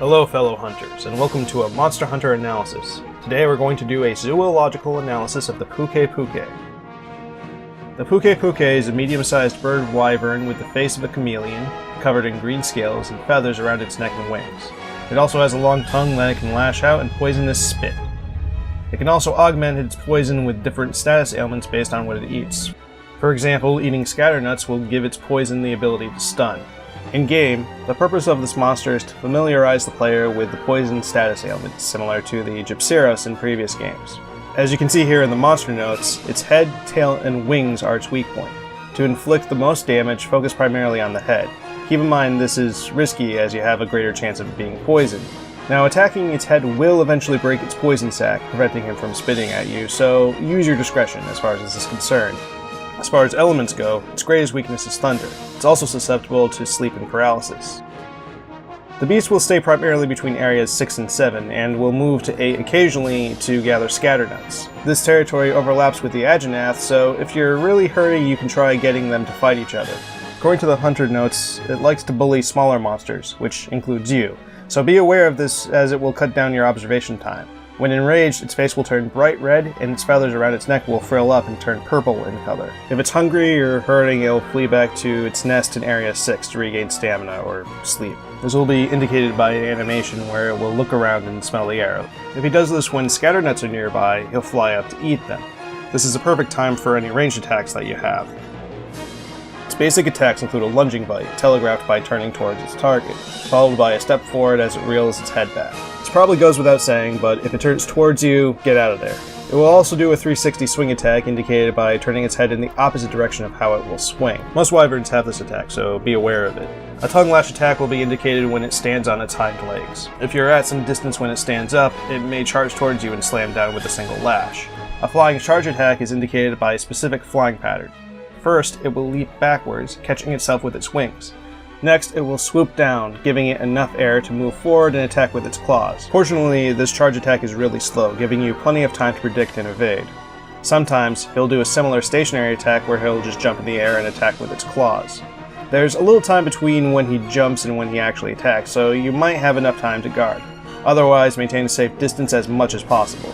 Hello fellow hunters, and welcome to a Monster Hunter analysis. Today we're going to do a zoological analysis of the Pukei-Pukei. The Pukei-Pukei is a medium-sized bird wyvern with the face of a chameleon, covered in green scales and feathers around its neck and wings. It also has a long tongue that it can lash out and poisonous spit. It can also augment its poison with different status ailments based on what it eats. For example, eating scatternuts will give its poison the ability to stun. In-game, the purpose of this monster is to familiarize the player with the poison status ailments, similar to the Gypceros in previous games. As you can see here in the monster notes, its head, tail, and wings are its weak point. To inflict the most damage, focus primarily on the head. Keep in mind this is risky as you have a greater chance of being poisoned. Now, attacking its head will eventually break its poison sac, preventing him from spitting at you, so use your discretion as far as this is concerned. As far as elements go, its greatest weakness is thunder. It's also susceptible to sleep and paralysis. The beast will stay primarily between areas 6 and 7, and will move to 8 occasionally to gather scatternuts. This territory overlaps with the Agenath, so if you're really hurting, you can try getting them to fight each other. According to the hunter notes, it likes to bully smaller monsters, which includes you, so be aware of this as it will cut down your observation time. When enraged, its face will turn bright red, and its feathers around its neck will frill up and turn purple in color. If it's hungry or hurting, it will flee back to its nest in Area 6 to regain stamina or sleep. This will be indicated by an animation where it will look around and smell the air. If he does this when scatternuts are nearby, he'll fly up to eat them. This is a perfect time for any ranged attacks that you have. Its basic attacks include a lunging bite, telegraphed by turning towards its target, followed by a step forward as it reels its head back. This probably goes without saying, but if it turns towards you, get out of there. It will also do a 360 swing attack, indicated by turning its head in the opposite direction of how it will swing. Most wyverns have this attack, so be aware of it. A tongue lash attack will be indicated when it stands on its hind legs. If you're at some distance when it stands up, it may charge towards you and slam down with a single lash. A flying charge attack is indicated by a specific flying pattern. First, it will leap backwards, catching itself with its wings. Next, it will swoop down, giving it enough air to move forward and attack with its claws. Fortunately, this charge attack is really slow, giving you plenty of time to predict and evade. Sometimes, he'll do a similar stationary attack where he'll just jump in the air and attack with its claws. There's a little time between when he jumps and when he actually attacks, so you might have enough time to guard. Otherwise, maintain a safe distance as much as possible.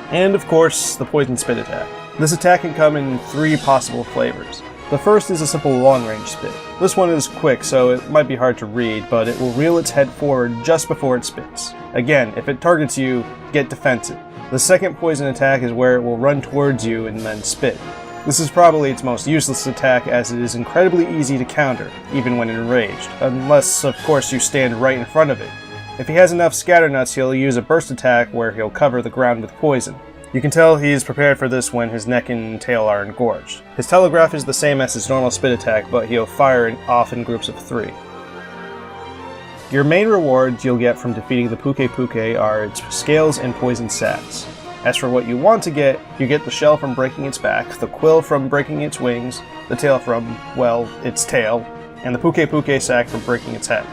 And of course, the poison spit attack. This attack can come in 3 possible flavors. The first is a simple long-range spit. This one is quick, so it might be hard to read, but it will reel its head forward just before it spits. Again, if it targets you, get defensive. The second poison attack is where it will run towards you and then spit. This is probably its most useless attack, as it is incredibly easy to counter, even when enraged, unless of course you stand right in front of it. If he has enough scatternuts, he'll use a burst attack where he'll cover the ground with poison. You can tell he is prepared for this when his neck and tail are engorged. His telegraph is the same as his normal spit attack, but he'll fire off in groups of 3. Your main rewards you'll get from defeating the Pukei-Pukei are its scales and poison sacs. As for what you want to get, you get the shell from breaking its back, the quill from breaking its wings, the tail from, well, its tail, and the Pukei-Pukei sac from breaking its head.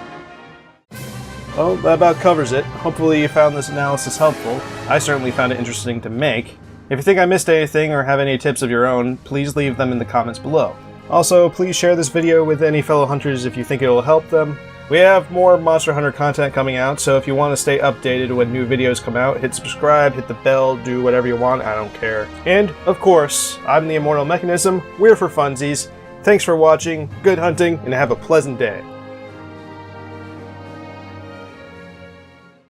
Well, that about covers it. Hopefully you found this analysis helpful. I certainly found it interesting to make. If you think I missed anything or have any tips of your own, please leave them in the comments below. Also, please share this video with any fellow hunters if you think it will help them. We have more Monster Hunter content coming out, so if you want to stay updated when new videos come out, hit subscribe, hit the bell, do whatever you want, I don't care. And, of course, I'm the Immortal Mechanism, we're 4funzees. Thanks for watching, good hunting, and have a pleasant day.